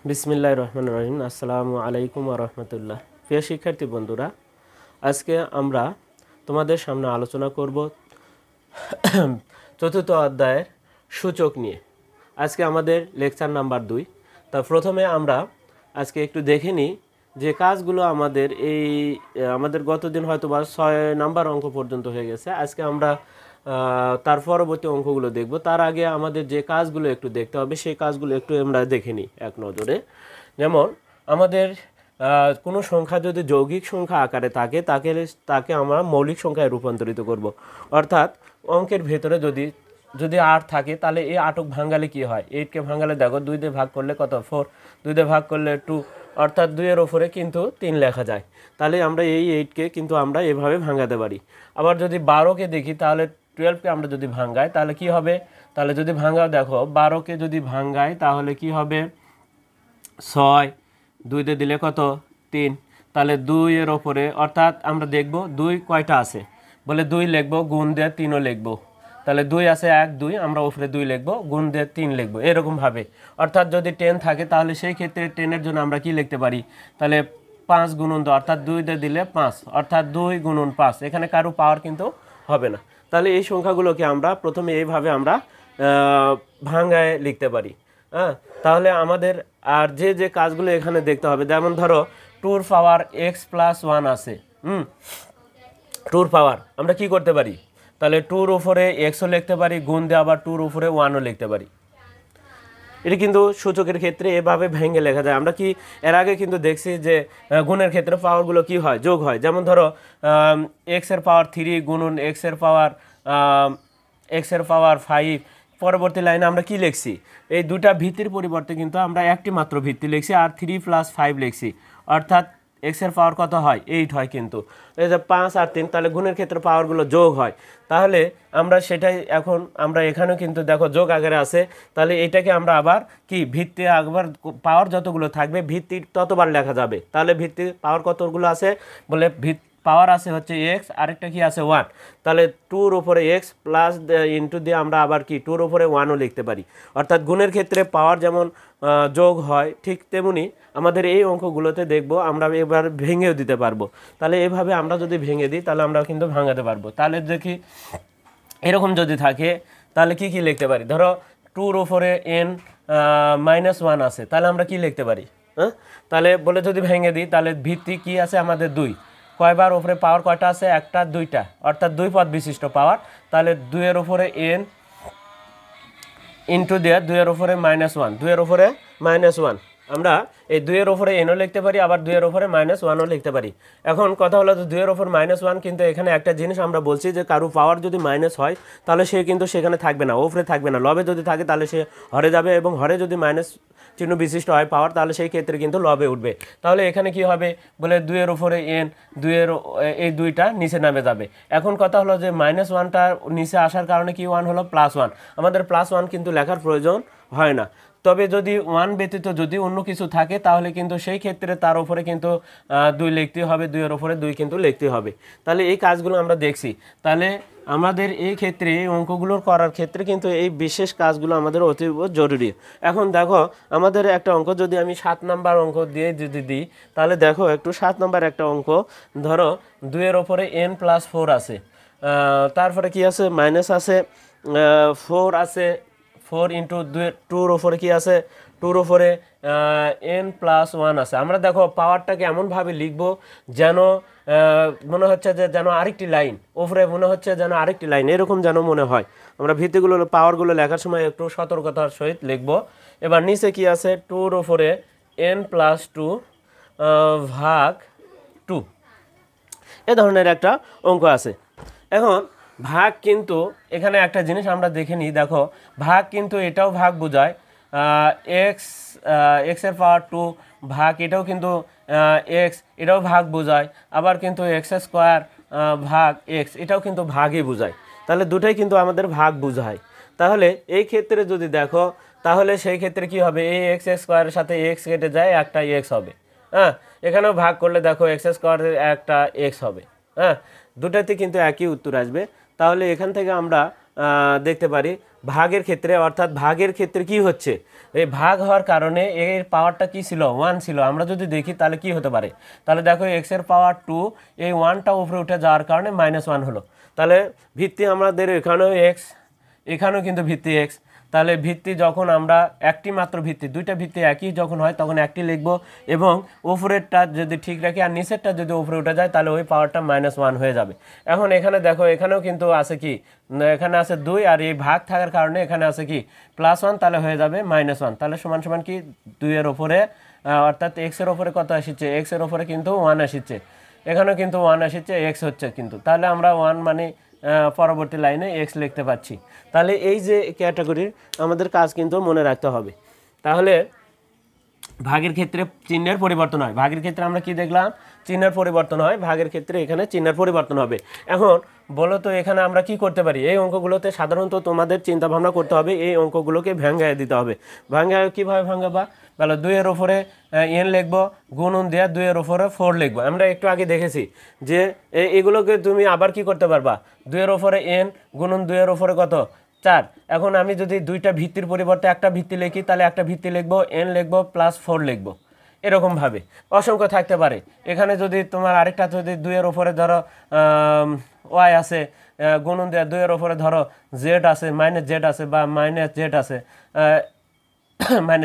বিসমিল্লাহির রহমানির রহিম। আসসালামু আলাইকুম ওয়া রাহমাতুল্লাহ। প্রিয় শিক্ষার্থী বন্ধুরা, আজকে আমরা তোমাদের সামনে আলোচনা করব চতুর্থ অধ্যায়ের সূচক নিয়ে। আজকে আমাদের লেকচার নাম্বার 2। তা প্রথমে আমরা আজকে একটু দেখে নিই যে কাজগুলো আমাদের গতদিন হয়তো বা 6 নাম্বার অঙ্ক পর্যন্ত হয়ে গেছে। আজকে আমরা তার পরবর্তী অঙ্কগুলো দেখব। তার আগে আমাদের যে কাজগুলো একটু দেখতে হবে সেই কাজগুলো একটু আমরা দেখে নিই এক নজরে। যেমন আমাদের কোনো সংখ্যা যদি যৌগিক সংখ্যা আকারে থাকে তাকে আমরা মৌলিক সংখ্যায় রূপান্তরিত করব। অর্থাৎ অঙ্কের ভেতরে যদি 8 থাকে তাহলে এই 8ক ভাঙালে কি হয়, 8কে ভাঙালে দেখো 2 দিয়ে ভাগ করলে কত, 4, 2 দিয়ে ভাগ করলে 2, অর্থাৎ 2 এর ওপরে কিন্তু 3 লেখা যায়। তাহলে আমরা এই 8কে কিন্তু আমরা এভাবে ভাঙাতে পারি। আবার যদি 12কে দেখি তাহলে 12কে আমরা যদি ভাঙাই তাহলে কি হবে, তাহলে যদি ভাঙাও দেখো 12কে যদি ভাঙাই তাহলে কি হবে, 6, 2 দিয়ে দিলে কত, 3, তাহলে 2 এর ওপরে অর্থাৎ আমরা দেখব 2 কয়টা আছে, বলে 2 লিখবো, গুণ দিয়ে 3ও লিখবো। তাহলে 2 আছে 1, 2, আমরা উপরে 2 লিখবো, গুণ দিয়ে 3 লিখবো, এরকমভাবে। অর্থাৎ যদি 10 থাকে তাহলে সেই ক্ষেত্রে 10-এর জন্য আমরা কি লিখতে পারি, তাহলে 5 গুণন 2, অর্থাৎ 2 দিয়ে দিলে 5, অর্থাৎ 2 গুণন 5। এখানে কারো পাওয়ার কিন্তু হবে না। তাহলে এই সংখ্যাগুলোকে আমরা প্রথমে এইভাবে আমরা ভাঙায় লিখতে পারি। হ্যাঁ, তাহলে আমাদের আর যে কাজগুলো এখানে দেখতে হবে, যেমন ধরো 2 এর পাওয়ার x + 1 আছে। 2 এর পাওয়ার আমরা কি করতে পারি, তাহলে 2 এর উপরে xও লিখতে পারি, গুণ দিয়ে আবার 2 এর উপরে 1ও লিখতে পারি। এটা কিন্তু সূচকের ক্ষেত্রে এভাবে ভেঙে লেখা যায়। আমরা কি এর আগে কিন্তু দেখছি যে গুণের ক্ষেত্রে পাওয়ারগুলো কি হয়, যোগ হয়। যেমন ধরো x এর পাওয়ার 3 গুণন x এর পাওয়ার 5। পরবর্তী লাইনে আমরা কি লিখছি, এই দুটা ভিত্তির পরিবর্তে কিন্তু আমরা একটি মাত্র ভিত্তি লিখছি আর 3 + 5 লিখছি, অর্থাৎ x এর পাওয়ার কত হয়, 8 হয়। কিন্তু এই যে 5 আর 3, তাহলে গুণের ক্ষেত্রে পাওয়ারগুলো যোগ হয়। তাহলে আমরা সেটাই এখন আমরা এখানেও কিন্তু দেখো যোগ আকারে আছে। তাহলে এটাকে আমরা আবার কি ভিত্তি একবার পাওয়ার যতগুলো থাকবে ভিত্তি ততবার লেখা যাবে। তাহলে ভিত্তি পাওয়ার কতগুলো আছে, বলে পাওয়ার আছে হচ্ছে x, আরেকটা কি আছে 1। তাহলে 2 এর উপরে x প্লাস ইন্টু দিয়ে আমরা আবার কি 2 এর উপরে 1ও লিখতে পারি। অর্থাৎ গুণের ক্ষেত্রে পাওয়ার যেমন যোগ হয়, ঠিক তেমনি আমাদের এই অঙ্কগুলোতে দেখব আমরা এবার ভেঙেও দিতে পারবো। তাহলে এভাবে আমরা যদি ভেঙে দিই তাহলে আমরা কিন্তু ভাঙাতে পারবো। তাহলে দেখি এরকম যদি থাকে তাহলে কি লিখতে পারি, ধরো 2 এর উপরে n -1 আছে, তাহলে আমরা কি লিখতে পারি। হ্যাঁ, তাহলে বলে যদি ভেঙে দিই তাহলে ভিত্তি কি আছে আমাদের 2, কয়বার উপরে পাওয়ার কয়টা আছে, একটা, দুইটা, অর্থাৎ 2 পদ বিশিষ্ট পাওয়ার। তাহলে 2 এর উপরে n ইন্টু দিয়ে 2 এর উপরে -1, 2 এর উপরে -1, আমরা এই 2 এর উপরে nও লিখতে পারি, আবার 2 এর উপরে -1ও লিখতে পারি। এখন কথা হলো 2 এর উপর -1, কিন্তু এখানে একটা জিনিস আমরা বলছি যে কারো পাওয়ার যদি মাইনাস হয় তাহলে সে কিন্তু সেখানে থাকবে না, উপরে থাকবে না। লবে যদি থাকে তাহলে সে হরে যাবে, এবং হরে যদি মাইনাস চিহ্ন বিশিষ্ট হয় পাওয়ার তাহলে সেই ক্ষেত্রে কিন্তু লবে উঠবে। তাহলে এখানে কি হবে, বলে 2 এর উপরে n, 2 এর এই 2টা নিচে নামে যাবে। এখন কথা হলো যে -1টা নিচে আসার কারণে কি 1 হলো +1, আমাদের +1 কিন্তু লেখার প্রয়োজন হয় না। তবে যদি 1 ব্যতীত যদি অন্য কিছু থাকে তাহলে কিন্তু সেই ক্ষেত্রে তার উপরে কিন্তু 2 লিখতে হবে, 2 এর উপরে 2 কিন্তু লিখতে হবে। তাহলে এই কাজগুলো আমরা দেখছি। তাহলে আমাদের এই ক্ষেত্রে এই অঙ্কগুলোর করার ক্ষেত্রে কিন্তু এই বিশেষ কাজগুলো আমাদের অতীব জরুরি। এখন দেখো আমাদের একটা অঙ্ক যদি আমি 7 নাম্বার অঙ্ক দিয়ে যদি দিই, তাহলে দেখো একটু 7 নাম্বার একটা অঙ্ক, ধরো 2 এর উপরে n + 4 আছে, তারপরে কি আছে, মাইনাস আছে, 4 আছে, 4 ইন্টু 2 এর উপরে কি আছে, 2 এর উপরে n + 1 আছে। আমরা দেখো পাওয়ারটাকে এমনভাবে লিখবো যেন মনে হচ্ছে যে যেন আরেকটি লাইন উপরে, মনে হচ্ছে যেন আরেকটি লাইন, এরকম যেন মনে হয়। আমরা ভিত্তিগুলো পাওয়ারগুলো লেখার সময় একটু সতর্কতার সহিত লিখবো। এবার নিচে কি আছে, 2 এর উপরে n + 2 ভাগ 2, এ ধরনের একটা অঙ্ক আছে। এখন ভাগ কিন্তু এখানে একটা জিনিস আমরা দেখে নিই, দেখো ভাগ কিন্তু এটাও ভাগ বোঝায়, x এর পাওয়ার 2 ভাগ এটাও কিন্তু x, এটাও ভাগ বোঝায়। আবার কিন্তু x² ভাগ x, এটাও কিন্তু ভাগই বোঝায়। তাহলে দুটাই কিন্তু আমাদের ভাগ বোঝায়। তাহলে এই ক্ষেত্রে যদি দেখো তাহলে সেই ক্ষেত্রে কি হবে, এই x² এর সাথে x কেটে যায়, একটা x হবে। হ্যাঁ, এখানেও ভাগ করলে দেখো x² এর একটা x হবে। হ্যাঁ, দুটাতে কিন্তু একই উত্তর আসবে। তাহলে এখান থেকে আমরা দেখতে পারি ভাগের ক্ষেত্রে, অর্থাৎ ভাগের ক্ষেত্রে কি হচ্ছে, এই ভাগ হওয়ার কারণে এর পাওয়ারটা কি ছিল, 1 ছিল। আমরা যদি দেখি তাহলে কি হতে পারে, তাহলে দেখো এক্সের পাওয়ার 2, এই 1টা উপরে উঠে যাওয়ার কারণে -1 হলো। তাহলে ভিত্তি আমাদের এখানেও এক্স, এখানেও কিন্তু ভিত্তি এক্স। তাহলে ভিত্তি যখন আমরা একটি মাত্র ভিত্তি, দুইটা ভিত্তি একই যখন হয় তখন একটি লিখব, এবং উপরেরটা যদি ঠিক রাখি আর নিচেরটা যদি উপরে উঠে যায় তাহলে ওই পাওয়ারটা -1 হয়ে যাবে। এখন এখানে দেখো এখানেও কিন্তু আছে কি, এখানে আছে 2, আর এই ভাগ থাকার কারণে এখানে আছে কি +1, তাহলে হয়ে যাবে -1। তাহলে সমান সমান কি 2 এর ওপরে, অর্থাৎ এক্সের ওপরে কত আসছে, এক্সের ওপরে কিন্তু 1 আসছে, এখানেও কিন্তু 1 আসছে, এক্স হচ্ছে কিন্তু, তাহলে আমরা 1 মানে পরবর্তী লাইনে এক্স লিখতে পাচ্ছি। তাহলে এই যে ক্যাটাগরির আমাদের কাজ কিন্তু মনে রাখতে হবে। তাহলে ভাগের ক্ষেত্রে চিহ্নের পরিবর্তন হয়, ভাগের ক্ষেত্রে আমরা কি দেখলাম, চিহ্নের পরিবর্তন হয়, ভাগের ক্ষেত্রে এখানে চিহ্নের পরিবর্তন হবে। এখন বলো তো এখানে আমরা কি করতে পারি, এই অঙ্কগুলোতে সাধারণত তোমাদের চিন্তা ভাবনা করতে হবে, এই অঙ্কগুলোকে ভেঙে দিতে হবে। ভেঙে কীভাবে ভাঙাবা, বলো 2 এর ওপরে n লিখবো, গুণন দেওয়া 2 এর ওপরে 4 লিখবো। আমরা একটু আগে দেখেছি যে এগুলোকে তুমি আবার কি করতে পারবা, 2 এর ওপরে n গুণন 2 এর ওপরে কত 4। এখন আমি যদি দুইটা ভিত্তির পরিবর্তে একটা ভিত্তি লিখি তাহলে একটা ভিত্তি লিখবো, n লিখবো +4 লিখবো, এরকমভাবে অসংখ্য থাকতে পারে। এখানে যদি তোমার আরেকটা যদি 2 এর ওপরে ধরো ওয়াই আছে, গুণন দেওয়া 2 এর ওপরে ধরো জেড আছে, -z আছে বা -z আছে,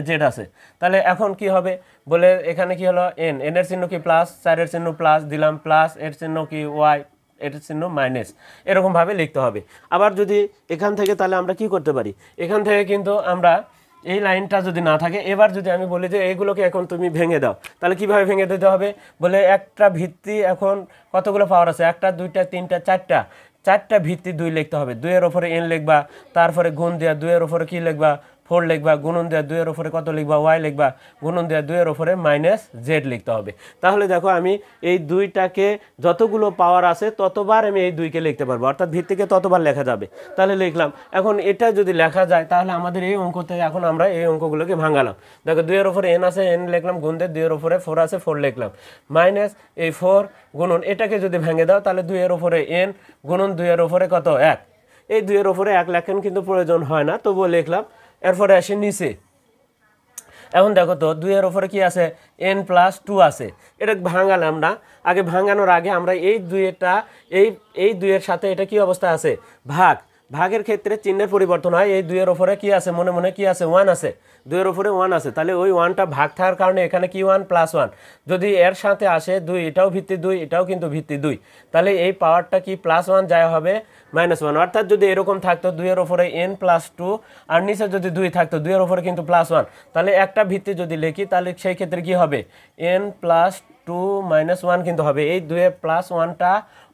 -z আছে, তাহলে এখন কি হবে বলে এখানে কি হলো n, এর চিহ্ন কি প্লাস, 4 এর চিহ্ন প্লাস দিলাম, প্লাস এর চিহ্ন কি ওয়াই, এর চিহ্ন মাইনাস, এরকমভাবে লিখতে হবে। আবার যদি এখান থেকে তাহলে আমরা কি করতে পারি, এখান থেকে কিন্তু আমরা এই লাইনটা যদি না থাকে, এবার যদি আমি বলি যে এইগুলোকে এখন তুমি ভেঙে দাও, তাহলে কিভাবে ভেঙে দিতে হবে বলে একটা ভিত্তি এখন কতগুলো পাওয়ার আছে, 1টা 2টা 3টা 4টা ভিত্তি 2 লিখতে হবে, 2 এর ওপরে n লিখবা, তারপরে গুণ দেওয়া 2 এর ওপরে কি লিখবা 4 লিখবা, গুণন দেওয়া 2 এর ওপরে কত লিখবা ওয়াই লিখবা, গুণন দেওয়া 2 এর ওপরে -z লিখতে হবে। তাহলে দেখো আমি এই 2টাকে যতগুলো পাওয়ার আছে ততবার আমি এই 2কে লিখতে পারবো, অর্থাৎ ভিত্তিকে ততবার লেখা যাবে। তাহলে লিখলাম, এখন এটা যদি লেখা যায় তাহলে আমাদের এই অঙ্ক থেকে এখন আমরা এই অঙ্কগুলোকে ভাঙালাম। দেখো 2 এর ওপরে n আছে, n লিখলাম, গুণ দিয়ে 2 এর ওপরে 4 আছে, 4 লিখলাম, মাইনাস এই 4 গুণন, এটাকে যদি ভেঙে দাও তাহলে 2 এর ওপরে n গুণন 2 এর ওপরে কত 1, এই 2 এর ওপরে 1 লেখেন কিন্তু প্রয়োজন হয় না, তবুও লিখলাম। এরপরে আসে নিচে, এখন দেখো তো 2 এর ওপরে কি আছে, n+2 আছে, এটা ভাঙালাম না। আগে ভাঙানোর আগে আমরা এই 2টা এই 2 এর সাথে এটা কি অবস্থা আছে, ভাগের ক্ষেত্রে চিহ্নের পরিবর্তন হয়। এই 2 এর ওপরে কি আছে, মনে মনে কি আছে 1 আছে, 2 এর ওপরে 1 আছে, তাহলে ওই 1টা ভাগ থাকার কারণে এখানে কি 1 +1, যদি এর সাথে আসে 2, এটাও ভিত্তি 2, এটাও কিন্তু ভিত্তি 2, তাহলে এই পাওয়ারটা কি +1 যায় হবে -1। অর্থাৎ যদি এরকম থাকতো 2 এর ওপরে n+2 আর নিচে যদি 2 থাকতো 2 এর ওপরে কিন্তু +1, তাহলে একটা ভিত্তি যদি লিখি তাহলে সেই ক্ষেত্রে কি হবে n+2 -1 কিন্তু হবে, এই 2 এর +1টা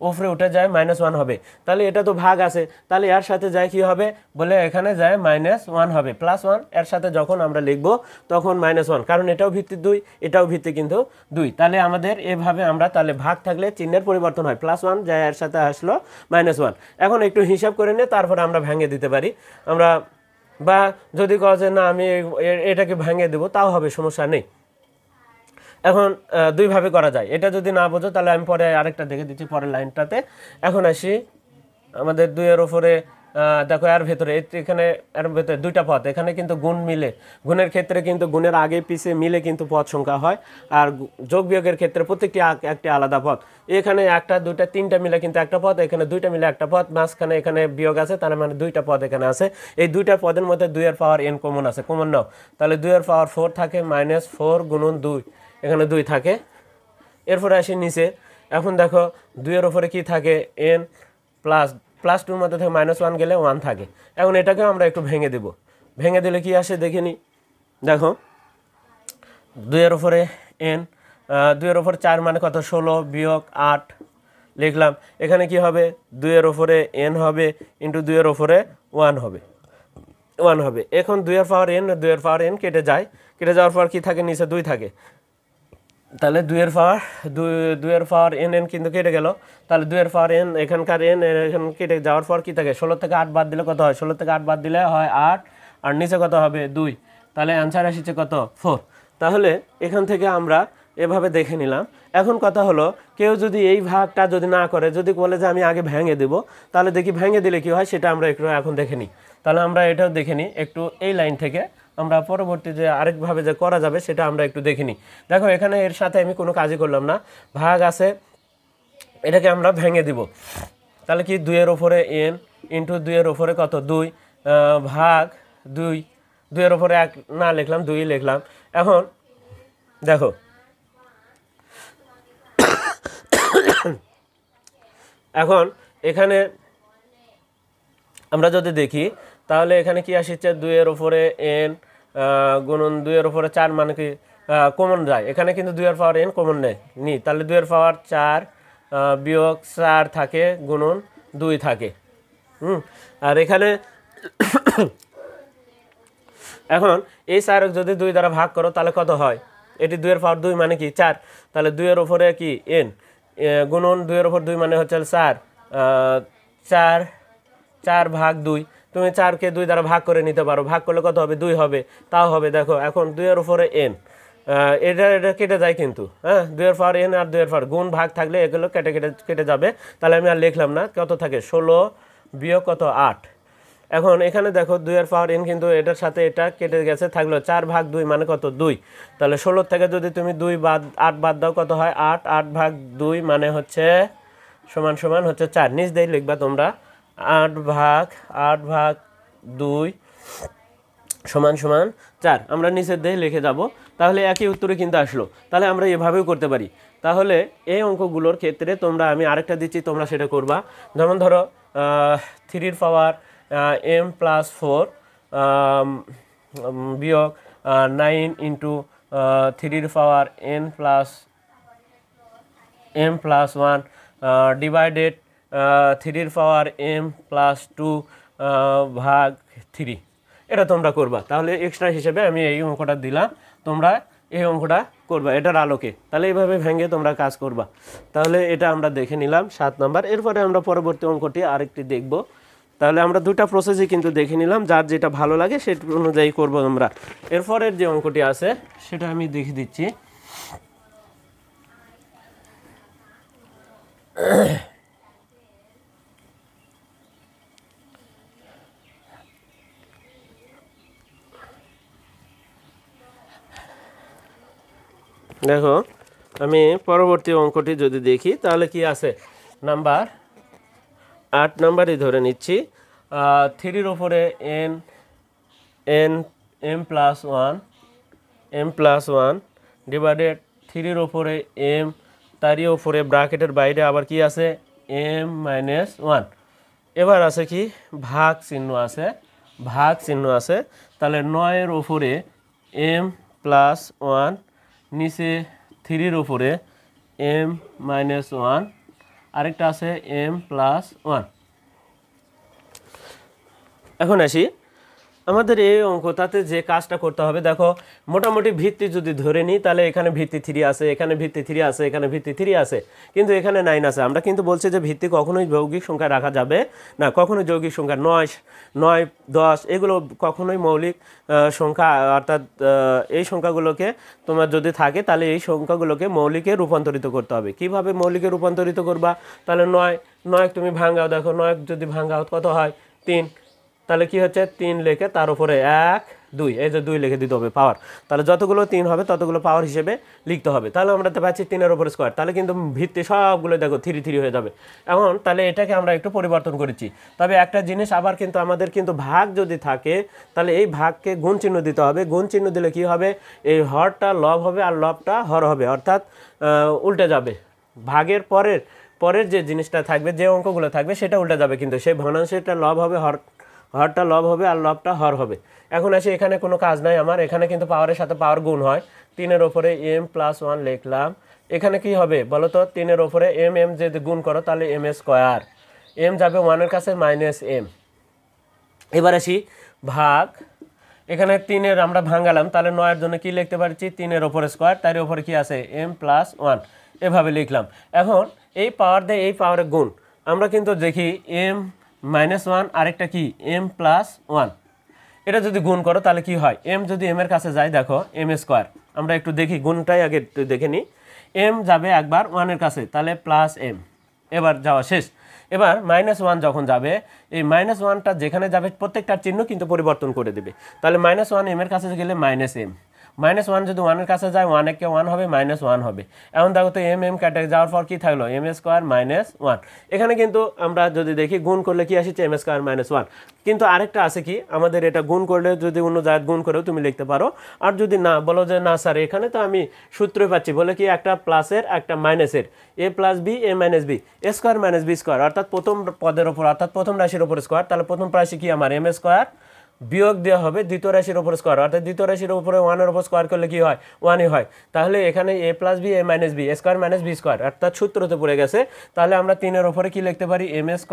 উপরে উঠে যায় -1 হবে। তাহলে এটা তো ভাগ আছে, তাহলে এর সাথে যায় কি হবে বলে এখানে যায় -1 হবে, +1 এর সাথে যখন আমরা লিখবো তখন -1, কারণ এটাও ভিত্তি 2, এটাও ভিত্তি কিন্তু 2। তাহলে আমাদের এভাবে আমরা তাহলে ভাগ থাকলে চিহ্নের পরিবর্তন হয়, +1 যায় এর সাথে আসলো -1। এখন একটু হিসাব করে নিয়ে তারপর আমরা ভেঙে দিতে পারি আমরা, বা যদি কয় যে না আমি এটাকে ভেঙে দেবো তাও হবে, সমস্যা নেই। এখন দুইভাবে করা যায়, এটা যদি না বোঝো তাহলে আমি পরে আরেকটা দেখে দিচ্ছি পরের লাইনটাতে। এখন আসি আমাদের 2 এর ওপরে, দেখো এর ভেতরে এখানে এর ভেতরে 2টা পদ, এখানে কিন্তু গুণ মিলে, গুণের ক্ষেত্রে কিন্তু গুণের আগে পিছে মিলে কিন্তু পদ সংখ্যা হয়, আর যোগ বিয়োগের ক্ষেত্রে প্রত্যেকটি একটি আলাদা পদ। এখানে 1টা 2টা 3টা মিলে কিন্তু একটা পদ, এখানে 2টা মিলে একটা পদ, মাঝখানে এখানে বিয়োগ আছে, তার মানে 2টা পদ এখানে আছে। এই 2টা পদের মধ্যে 2 এর পাওয়ার n কমন আছে, কমন নাও, তাহলে 2 এর পাওয়ার 4 থাকে, -4 গুণন 2, এখানে 2 থাকে। এরপরে আসি নিচে, এখন দেখো 2 এর ওপরে কি থাকে n +2 মধ্যে থেকে -1 গেলে 1 থাকে। এখন এটাকে আমরা একটু ভেঙে দেব, ভেঙে দিলে কি আসে দেখে নি। দেখো 2 এর ওপরে n, 2 এর ওপরে 4 মানে কত 16 বিয়োগ 8 লিখলাম, এখানে কি হবে 2 এর ওপরে n হবে ইন্টু 2 এর ওপরে 1 হবে, 1 হবে। এখন 2 এর পাওয়ার n, 2 এর পাওয়ার n কেটে যায়, কেটে যাওয়ার পর কি থাকে নিচে 2 থাকে, তাহলে 2 এর পাওয়ার n কিন্তু কেটে গেল, তাহলে 2 এর পাওয়ার n এখানকার n এখানে কেটে যাওয়ার পর কি থাকে 16 থেকে 8 বাদ দিলে কত হয়, 16 থেকে 8 বাদ দিলে হয় 8, আর নিচে কত হবে 2, তাহলে অ্যান্সার আসছে কত 4। তাহলে এখান থেকে আমরা এভাবে দেখে নিলাম। এখন কথা হলো কেউ যদি এই ভাগটা যদি না করে, যদি বলে যে আমি আগে ভেঙে দেব, তাহলে দেখি ভেঙে দিলে কি হয় সেটা আমরা একটু এখন দেখে নিই। তাহলে আমরা এটাও দেখে নিই একটু এই লাইন থেকে আমরা পরবর্তী যে আরেকভাবে যে করা যাবে সেটা আমরা একটু দেখে নিই। দেখো এখানে এর সাথে আমি কোনো কাজই করলাম না, ভাগ আছে, এটাকে আমরা ভেঙে দিব। তাহলে কি 2 এর ওপরে n ইন্টু 2 এর ওপরে কত 2 ভাগ 2, 2 এর ওপরে 1 না লিখলাম, 2 লিখলাম। এখন দেখো এখন এখানে আমরা যদি দেখি তাহলে এখানে কি আসছে 2 এর ওপরে n গুণন 2 এর ওপরে 4 মানে কি কমন যায়, এখানে কিন্তু 2 এর পাওয়ার n কমন নেই নি, তাহলে 2 এর পাওয়ার 4 বিয়োগ 4 থাকে গুণন 2 থাকে। আর এখানে এখন এই 4 যদি 2 দ্বারা ভাগ করো তাহলে কত হয়, এটি 2 এর পাওয়ার 2 মানে কি 4, তাহলে 2 এর ওপরে কি n গুণন 2 এর ওপর 2 মানে হচ্ছে 4, 4 4 ভাগ 2, তুমি 4কে 2 দ্বারা ভাগ করে নিতে পারো, ভাগ করলে কত হবে 2 হবে, তাও হবে। দেখো এখন 2 এর উপরে n, এটা কেটে যায় কিন্তু, হ্যাঁ 2 এর পাওয়ার n আর 2 এর পাওয়ার গুণ ভাগ থাকলে এগুলো কেটে কেটে কেটে যাবে, তাহলে আমি আর লিখলাম না, কত থাকে 16 বিয়োগ কত 8। এখন এখানে দেখো 2 এর পাওয়ার n কিন্তু এটার সাথে এটা কেটে গেছে, থাকলো 4 ভাগ 2 মানে কত 2, তাহলে 16 থেকে যদি তুমি 2 বাদ 8 বাদ দাও কত হয় 8, 8 ভাগ 2 মানে হচ্ছে সমান সমান হচ্ছে 4, নিচ দিয়ে লিখবা তোমরা 8 ভাগ 2 সমান সমান 4, আমরা নিচের দিয়ে লিখে যাব, তাহলে একই উত্তরে কিন্তু আসলো। তাহলে আমরা এভাবেও করতে পারি। তাহলে এই অঙ্কগুলোর ক্ষেত্রে তোমরা আমি আরেকটা দিচ্ছি, তোমরা সেটা করবা। যেমন ধরো 3 পাওয়ার m প্লাস 4 বিয়োগ 9 ইন্টু 3 পাওয়ার n plus m plus 1 divided 3 পাওয়ার m প্লাস 2 ভাগ 3, এটা তোমরা করবা। তাহলে এক্সট্রা হিসেবে আমি এই অঙ্কটা দিলাম, তোমরা এই অঙ্কটা করবা এটার আলোকে, তাহলে এইভাবে ভেঙে তোমরা কাজ করবা। তাহলে এটা আমরা দেখে নিলাম 7 নাম্বার। এরপরে আমরা পরবর্তী অঙ্কটি আরেকটি দেখব। তাহলে আমরা দুটা প্রসেসই কিন্তু দেখে নিলাম, যার যেটা ভালো লাগে সেটা অনুযায়ী করবো আমরা। এরপরের যে অঙ্কটি আছে সেটা আমি দেখে দিচ্ছি। দেখো আমি পরবর্তী অঙ্কটি যদি দেখি তাহলে কি আছে, নাম্বার 8 নাম্বারই ধরে নিচ্ছি। 3 ওপরে m প্লাস 1 ডিভাইডেড 3 ওপরে m, তারই ওপরে ব্র্যাকেটের বাইরে আবার কি আছে m মাইনাস 1। এবার আছে কি ভাগ চিহ্ন আছে, তাহলে 9 এর ওপরে m প্লাস 1, নিচে 3 ওপরে m মাইনাস 1, আরেকটা আছে m প্লাস 1। এখন আসি আমাদের এই অঙ্কটাতে যে কাজটা করতে হবে। দেখো মোটামুটি ভিত্তি যদি ধরে নিই তাহলে এখানে ভিত্তি 3 আছে, এখানে ভিত্তি 3 আছে, এখানে ভিত্তি 3 আছে, কিন্তু এখানে 9 আছে। আমরা কিন্তু বলছি যে ভিত্তি কখনোই যৌগিক সংখ্যা রাখা যাবে না, কখনোই যৌগিক সংখ্যা 9, 10 এগুলো কখনোই মৌলিক সংখ্যা, অর্থাৎ এই সংখ্যাগুলোকে তোমার যদি থাকে তাহলে এই সংখ্যাগুলোকে মৌলিকে রূপান্তরিত করতে হবে। কিভাবে মৌলিকে রূপান্তরিত করবা, তাহলে 9 তুমি ভাঙাও, দেখো 9 যদি ভাঙাও কত হয় 3, তাহলে কি হচ্ছে 3 লিখে তার উপরে 1 2, এই যে 2 লিখে দিতে হবে পাওয়ার, তাহলে যতগুলো 3 হবে ততগুলো পাওয়ার হিসেবে লিখতে হবে। তাহলে আমরা তো পাচ্ছি 3 এর উপরে স্কোয়ার, তাহলে কিন্তু ভিত্তি সবগুলো দেখো 3 হয়ে যাবে। এখন তাহলে এটাকে আমরা একটু পরিবর্তন করেছি, তবে একটা জিনিস আবার কিন্তু আমাদের কিন্তু ভাগ যদি থাকে তাহলে এই ভাগকে গুণ চিহ্ন দিতে হবে। গুণ চিহ্ন দিলে কি হবে, এই হরটা লব হবে আর লবটা হর হবে, অর্থাৎ উল্টে যাবে। ভাগের পরের যে জিনিসটা থাকবে, যে অঙ্কগুলো থাকবে সেটা উল্টে যাবে, কিন্তু সেই ভগ্নাংশটা লব হবে, হরটা লব হবে আর লবটা হর হবে। এখন আসে এখানে কোনো কাজ নাই আমার, এখানে কিন্তু পাওয়ারের সাথে পাওয়ার গুণ হয়। 3 এর ওপরে m প্লাস 1 লিখলাম, এখানে কি হবে বলো তো, 3 এর ওপরে m যদি গুণ করো তাহলে m স্কোয়ার, m যাবে 1 এর কাছে মাইনাস m। এবার আসি ভাগ, এখানে 3 এর আমরা ভাঙালাম, তাহলে 9 এর জন্য কি লিখতে পারছি 3 এর ওপরে স্কোয়ার, তার উপরে কি আছে m প্লাস 1, এভাবে লিখলাম। এখন এই পাওয়ার দিয়ে এই পাওয়ারের গুণ, আমরা কিন্তু দেখি m মাইনাস 1 আরেকটা কি m প্লাস 1, এটা যদি গুণ করো তাহলে কি হয়, m যদি m এর কাছে যায় দেখো m স্কোয়ার, আমরা একটু দেখি গুণটাই আগে একটু দেখে নিই। m যাবে একবার 1 এর কাছে, তাহলে প্লাস m, এবার যাওয়া শেষ। এবার -1 যখন যাবে, এই -1টা যেখানে যাবে প্রত্যেকটার চিহ্ন কিন্তু পরিবর্তন করে দেবে। তাহলে -1 m এর কাছে গেলে -m, -1 যদি 1 এর কাছে যায় 1 একে 1 হবে, -1 হবে। এখন দেখো তো m কেটে যাওয়ার পর কি থাকলো, m² - 1। এখানে কিন্তু আমরা যদি দেখি গুণ করলে কি আসছে, m² - 1। কিন্তু আরেকটা আছে কি, আমাদের এটা গুণ করলে যদি অন্য জায়গায় গুণ করেও তুমি লিখতে পারো। আর যদি না বলো যে না স্যার এখানে তো আমি সূত্রই পাচ্ছি, বলে কি একটা প্লাসের একটা মাইনাসের, a + b a - b, a² - b² অর্থাৎ প্রথম পদের ওপর অর্থাৎ প্রথম রাশির ওপর স্কোয়ার। তাহলে প্রথম রাশি কি আমার m² বিয়োগ দেওয়া হবে দ্বিতীয় রাশির ওপর স্কোয়ার, অর্থাৎ দ্বিতীয় রাশির উপরে 1 এর উপর স্কোয়ার করলে কি হয়, 1ই হয়। তাহলে এখানে a + b a - b, a² - b² অর্থাৎ সূত্রতে পড়ে গেছে। তাহলে আমরা 3 এর উপরে কি লিখতে পারি, m² -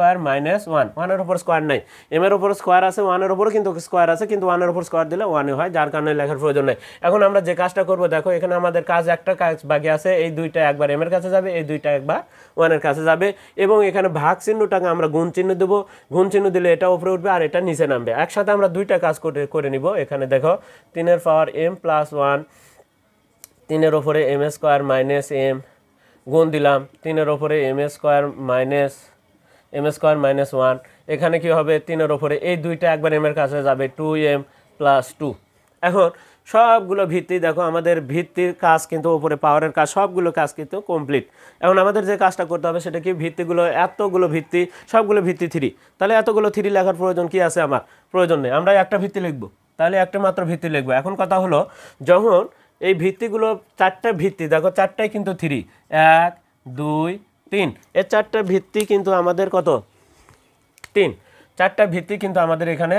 1, 1 এর উপর স্কোয়ার নাই, m এর উপর স্কোয়ার আছে, 1 এর উপর কিন্তু স্কোয়ার আছে, কিন্তু 1 এর উপর স্কোয়ার দিলে 1ই হয়, যার কারণে লেখার প্রয়োজন নেই। এখন আমরা যে কাজটা করব, দেখো এখানে আমাদের একটা কাজ বাকি আছে, এই দুইটা একবার m এর কাছে যাবে, এই দুইটা একবার 1 এর কাছে যাবে, এবং এখানে ভাগ চিহ্নটাকে আমরা গুণ চিহ্ন দেবো, গুণ চিহ্ন দিলে এটা উপরে উঠবে আর এটা নিচে নামবে। একসাথে আমরা দুইটা কাজ করে নিব। এখানে দেখো 3 এর পাওয়ার m + 1, 3 এর উপরে m² - m গুণ দিলাম 3 এর উপরে m² - 1। এখানে কি হবে, 3 এর উপরে এই দুইটা একবার m এর কাছে যাবে, 2m + 2। এখন সবগুলো ভিত্তি দেখো, আমাদের ভিত্তির কাজ কিন্তু উপরে পাওয়ারের কাজ, সবগুলো কাজ কিন্তু কমপ্লিট। এখন আমাদের যে কাজটা করতে হবে সেটা কি, ভিত্তিগুলো এতগুলো ভিত্তি, সবগুলো ভিত্তি 3। তাহলে এতগুলো 3 লেখার প্রয়োজন কি আছে, আমার প্রয়োজন নেই, আমরা একটা ভিত্তি লিখবো, তাহলে একটা মাত্র ভিত্তি লিখবো। এখন কথা হলো, যখন এই ভিত্তিগুলো 4টা ভিত্তি দেখো, 4টাই কিন্তু 3, 1 2 3, এই 4টা ভিত্তি কিন্তু আমাদের কত, 3, 4টা ভিত্তি কিন্তু আমাদের এখানে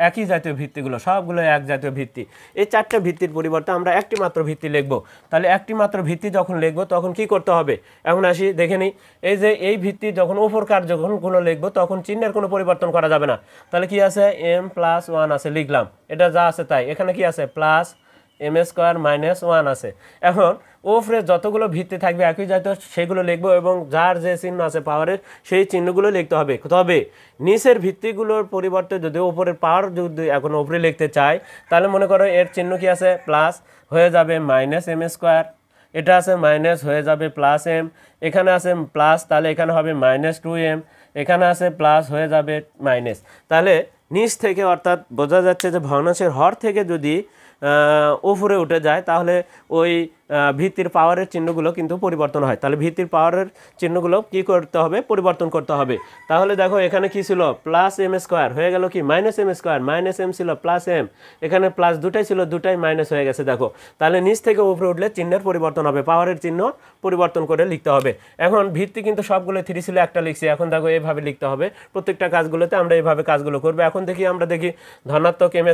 একই জাতীয় ভিত্তিগুলো, সবগুলো এক জাতীয় ভিত্তি। এই 4টা ভিত্তির পরিবর্তে আমরা একটি মাত্র ভিত্তি লিখব। তাহলে একটি মাত্র ভিত্তি যখন লিখব তখন কি করতে হবে, এখন আসি দেখে নিই। এই যে এই ভিত্তি যখন উপরকার যখন কোনো লিখবো তখন চিহ্নের কোনো পরিবর্তন করা যাবে না। তাহলে কি আছে, m + 1 আছে, লিখলাম, এটা যা আছে তাই। এখানে কি আছে, প্লাস m² - 1 আছে। এখন ওপরে যতগুলো ভিত্তি থাকবে একই জাতীয় সেগুলো লিখবো, এবং যার যে চিহ্ন আছে পাওয়ারের সেই চিহ্নগুলো লিখতে হবে। তবে নিচের ভিত্তিগুলোর পরিবর্তে যদি ওপরের পাওয়ার যদি এখন ওপরে লিখতে চাই, তাহলে মনে করো এর চিহ্ন কি আছে, প্লাস হয়ে যাবে -m², এটা আছে মাইনাস হয়ে যাবে +m, এখানে আছে প্লাস, তাহলে এখানে হবে -2m, এখানে আছে প্লাস হয়ে যাবে মাইনাস। তাহলে নিচ থেকে অর্থাৎ বোঝা যাচ্ছে যে ভগ্নাংশের হর থেকে যদি উপরে উঠে যায় তাহলে ওই ভিত্তির পাওয়ারের চিহ্নগুলো কিন্তু পরিবর্তন হয়। তাহলে ভিত্তির পাওয়ারের চিহ্নগুলো কি করতে হবে, পরিবর্তন করতে হবে। তাহলে দেখো এখানে কি ছিল, +m² হয়ে গেল কি -m², -m ছিল +m, এখানে প্লাস দুটাই ছিল, দুটাই মাইনাস হয়ে গেছে দেখো। তাহলে নিচ থেকে উপরে উঠলে চিহ্নের পরিবর্তন হবে, পাওয়ারের চিহ্ন পরিবর্তন করে লিখতে হবে। এখন ভিত্তি কিন্তু সবগুলো 3 ছিল, একটা লিখছি। এখন দেখো এইভাবে লিখতে হবে, প্রত্যেকটা কাজগুলোতে আমরা এইভাবে কাজগুলো করবো। এখন আমরা দেখি ধনাত্মক m²,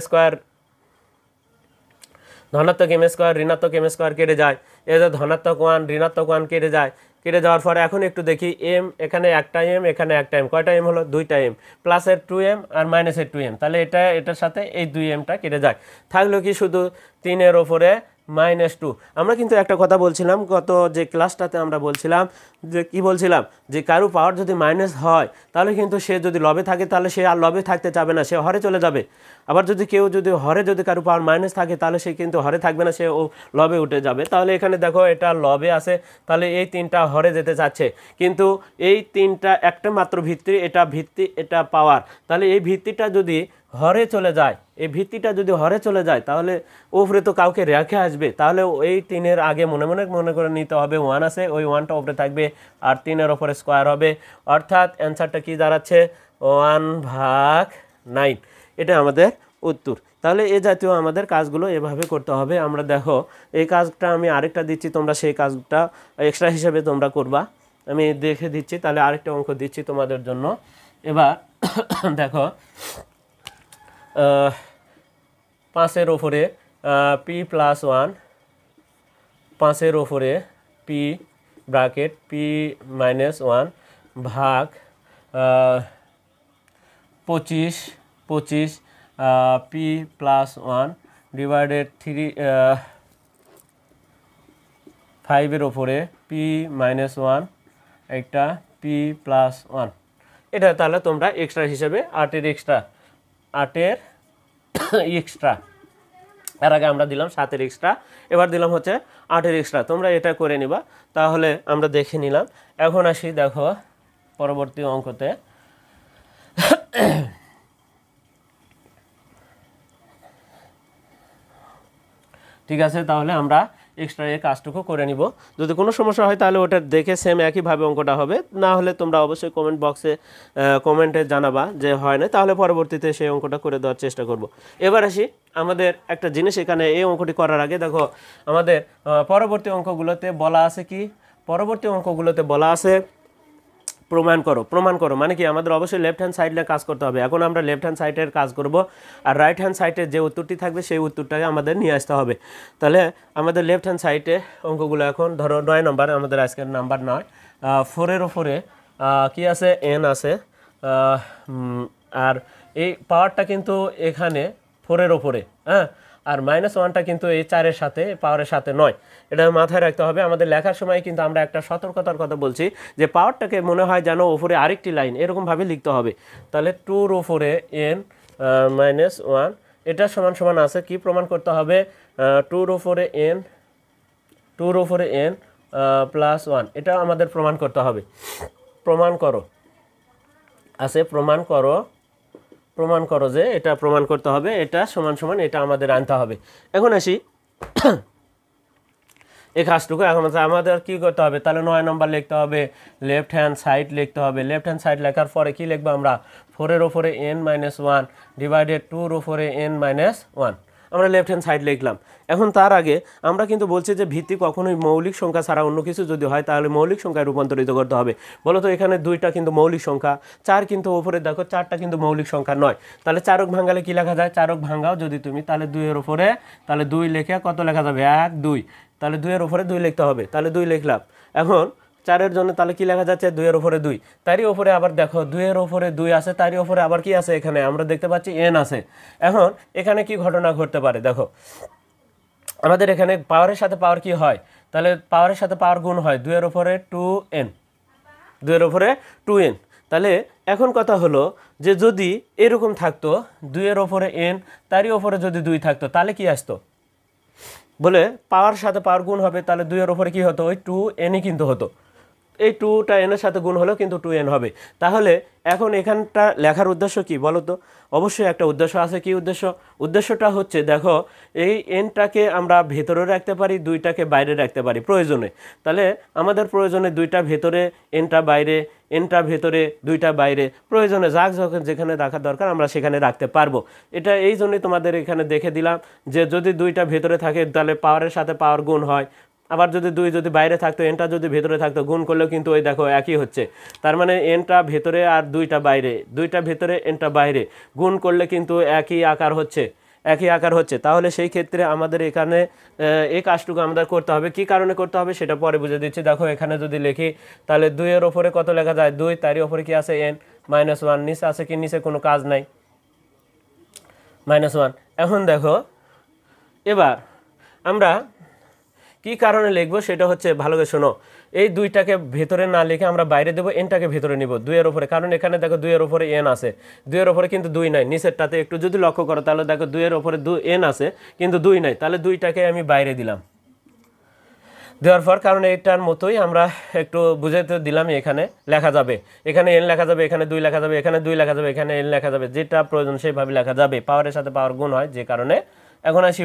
ধনাত্মক m² ঋণাত্মক m² কেটে যায়, এই যে ধনাত্মক 1 ঋণাত্মক 1 কেটে যায়, কেটে যাওয়ার পরে এখন একটু দেখি m, এখানে একটা m, এখানে একটা m, কয়টা m হলো, 2টা m, প্লাসের 2m আর মাইনাসের 2m, তাহলে এটার সাথে এই 2mটা কেটে যায়, থাকলো কি শুধু 3 এর ওপরে -2। আমরা কিন্তু একটা কথা বলছিলাম গত যে ক্লাসটাতে, আমরা বলছিলাম যে কি বলছিলাম, যে কারো পাওয়ার যদি মাইনাস হয় তাহলে কিন্তু সে যদি লবে থাকে তাহলে সে আর লবে থাকতে চাবে না, সে হরে চলে যাবে। আবার যদি কেউ যদি হরে যদি কারো পাওয়ার মাইনাস থাকে তাহলে সে কিন্তু হরে থাকবে না, সে ও লবে উঠে যাবে। তাহলে এখানে দেখো এটা লবে আছে, তাহলে এই 3টা হরে যেতে চাচ্ছে, কিন্তু এই 3টা একটা মাত্র ভিত্তি, এটা ভিত্তি এটা পাওয়ার। তাহলে এই ভিত্তিটা যদি হরে চলে যায়, এই ভিত্তিটা যদি হরে চলে যায় তাহলে উপরে তো কাউকে রেখে আসবে, তাহলে এই 3-এর আগে মনে করে নিতে হবে 1 আছে, ওই 1টা উপরে থাকবে আর 3-এর উপরে স্কোয়ার হবে, অর্থাৎ অ্যান্সারটা কি দাঁড়াচ্ছে 1/9, এটা আমাদের উত্তর। তাহলে এ জাতীয় আমাদের কাজগুলো এভাবে করতে হবে। আমরা দেখো এই কাজটা আমি আরেকটা দিচ্ছি, তোমরা সেই কাজটা এক্সট্রা হিসেবে তোমরা করবা, আমি দেখে দিচ্ছি। তাহলে আরেকটা অঙ্ক দিচ্ছি তোমাদের জন্য। এবার দেখো 5-এর ওপরে p + 1, 5-এর ওপরে p ব্র্যাকেট p - 1 ভাগ 25 p + 1 ডিভাইডেড 5-এর ওপরে p - 1 একটা p + 1, এটা তাহলে তোমরা এক্সট্রা হিসেবে 8-এর এক্সট্রা, এর আগে আমরা দিলাম 7-এর এক্সট্রা, এবার দিলাম হচ্ছে 8-এর এক্সট্রা, তোমরা এটা করে নিবা। তাহলে আমরা দেখে নিলাম। এখন আসি দেখো পরবর্তী অঙ্কতে। ঠিক আছে, তাহলে আমরা এক্সট্রা এই কাজটুকু করে নিব। যদি কোনো সমস্যা হয় তাহলে ওটা দেখে সেম একইভাবে অঙ্কটা হবে, না হলে তোমরা অবশ্যই কমেন্ট বক্সে কমেন্টে জানাবা যে হয় না, তাহলে পরবর্তীতে সেই অঙ্কটা করে দেওয়ার চেষ্টা করব। এবার আসি আমাদের একটা জিনিস, এখানে এই অঙ্কটি করার আগে দেখো আমাদের পরবর্তী অঙ্কগুলোতে বলা আছে কি, পরবর্তী অঙ্কগুলোতে বলা আছে প্রমাণ করো। প্রমাণ করো মানে কি, আমাদের অবশ্যই লেফট হ্যান্ড সাইডে কাজ করতে হবে। এখন আমরা লেফট হ্যান্ড সাইডের কাজ করব, আর রাইট হ্যান্ড সাইডে যে উত্তরটি থাকবে সেই উত্তরটাকে আমাদের নিয়ে আসতে হবে। তাহলে আমাদের লেফট হ্যান্ড সাইডে অঙ্কগুলো এখন ধরো 9 নম্বর, আমাদের আজকের নাম্বার 9। 4-এর ওপরে কি আছে, n আছে, আর এই পাওয়ারটা কিন্তু এখানে 4-এর ওপরে, হ্যাঁ, আর -1টা কিন্তু এই 4-এর সাথে, পাওয়ারের সাথে নয়। এটা মাথায় রাখতে হবে। আমাদের লেখার সময় কিন্তু আমরা একটা সতর্কতার কথা বলছি যে পাওয়ারটাকে মনে হয় যেন ওপরে আরেকটি লাইন এরকমভাবে লিখতে হবে। তাহলে 2-র ওপরে n -1 এটা সমান সমান আছে কি, প্রমাণ করতে হবে 2-র ওপরে n +1, এটা আমাদের প্রমাণ করতে হবে। প্রমাণ করো আছে, প্রমাণ করো যে এটা প্রমাণ করতে হবে, এটা সমান সমান এটা আমাদের আনতে হবে। এখন আসি এই কাজটুকু এখন আমাদের কি করতে হবে, তাহলে 9 নম্বর লিখতে হবে, লেফট হ্যান্ড সাইড লিখতে হবে। লেফট হ্যান্ড সাইড লেখার পরে কি লিখবো আমরা, 4-এর ওপরে n -1 ডিভাইডেড 2-র ওপরে n -1, আমরা লেফট হ্যান্ড সাইড লিখলাম। এখন তার আগে আমরা কিন্তু বলছি যে ভিত্তি কখনোই মৌলিক সংখ্যা ছাড়া অন্য কিছু যদি হয় তাহলে মৌলিক সংখ্যায় রূপান্তরিত করতে হবে। বলো তো এখানে 2টা কিন্তু মৌলিক সংখ্যা, 4 কিন্তু ওপরে দেখো 4টা কিন্তু মৌলিক সংখ্যা নয়। তাহলে 4ক ভাঙালে কি লেখা যায়, 4ক ভাঙাও যদি তুমি, তাহলে 2-এর ওপরে, তাহলে 2 লিখে কত লেখা যাবে, 1 2, তাহলে 2-এর ওপরে 2 লিখতে হবে, তাহলে 2 লিখলাম। এখন 4-এর জন্য তাহলে কি লেখা যাচ্ছে, 2-এর ওপরে 2, তারই ওপরে আবার দেখো 2-এর ওপরে 2 আছে, তারই ওপরে আবার কি আছে, এখানে আমরা দেখতে পাচ্ছি n আছে। এখন এখানে কি ঘটনা ঘটতে পারে দেখো, আমাদের এখানে পাওয়ারের সাথে পাওয়ার কি হয়, তাহলে পাওয়ারের সাথে পাওয়ার গুণ হয়, 2-এর ওপরে 2n, 2-এর ওপরে 2n। তাহলে এখন কথা হলো যে যদি এরকম থাকতো 2-এর ওপরে n, তারই ওপরে যদি 2 থাকতো তাহলে কি আসতো, বলে পাওয়ার সাথে পাওয়ার গুণ হবে, তাহলে 2-এর ওপরে কি হতো, ওই 2nই কিন্তু হতো। এই 2টা n-এর সাথে গুণ হলেও কিন্তু 2n হবে। তাহলে এখন এখানটা লেখার উদ্দেশ্য কি বলো তো, অবশ্যই একটা উদ্দেশ্য আছে। কি উদ্দেশ্য, উদ্দেশ্যটা হচ্ছে দেখো এই n-টাকে আমরা ভেতরে রাখতে পারি, 2টাকে বাইরে রাখতে পারি প্রয়োজনে। তাহলে আমাদের প্রয়োজনে 2টা ভেতরে, n-টা বাইরে, n-টা ভেতরে 2টা বাইরে, প্রয়োজনে যাক যখন যেখানে রাখার দরকার আমরা সেখানে রাখতে পারবো। এটা এই জন্যই তোমাদের এখানে দেখে দিলাম যে যদি 2টা ভেতরে থাকে তাহলে পাওয়ারের সাথে পাওয়ার গুণ হয়, আবার যদি 2 যদি বাইরে থাকতো, n-টা যদি ভেতরে থাকতো, গুণ করলেও কিন্তু ওই দেখো একই হচ্ছে। তার মানে n-টা ভেতরে আর 2টা বাইরে, 2টা ভেতরে n-টা বাইরে, গুণ করলে কিন্তু একই আকার হচ্ছে, একই আকার হচ্ছে। তাহলে সেই ক্ষেত্রে আমাদের এখানে এই কাজটুকু আমাদের করতে হবে। কি কারণে করতে হবে সেটা পরে বুঝে দিচ্ছি। দেখো এখানে যদি লিখি তাহলে 2-এর ওপরে কত লেখা যায়, 2, তারই ওপরে কি আছে n -1, নিচে আছে কি, নিচে কোনো কাজ নাই, -1। এখন দেখো এবার আমরা কি কারণে লিখবো সেটা হচ্ছে ভালো করে শোনো, এই 2টাকে ভেতরে না লিখে আমরা বাইরে দেবো, n-টাকে ভেতরে নিব 2-এর ওপরে, কারণ এখানে দেখো 2-এর ওপরে n আছে, 2-এর ওপরে কিন্তু 2 নাই, নিচেরটাতে একটু যদি লক্ষ্য করো তাহলে দেখো 2-এর ওপরে n আছে কিন্তু 2 নাই, তাহলে 2টাকে আমি বাইরে দিলাম। দেওয়ার পর কারণ এটার মতোই আমরা একটু বুঝাইতে দিলাম, এখানে লেখা যাবে, এখানে n লেখা যাবে, এখানে 2 লেখা যাবে, এখানে 2 লেখা যাবে, এখানে n লেখা যাবে, যেটা প্রয়োজন সেইভাবে লেখা যাবে। পাওয়ারের সাথে পাওয়ার গুণ হয় যে কারণে। এখন আসি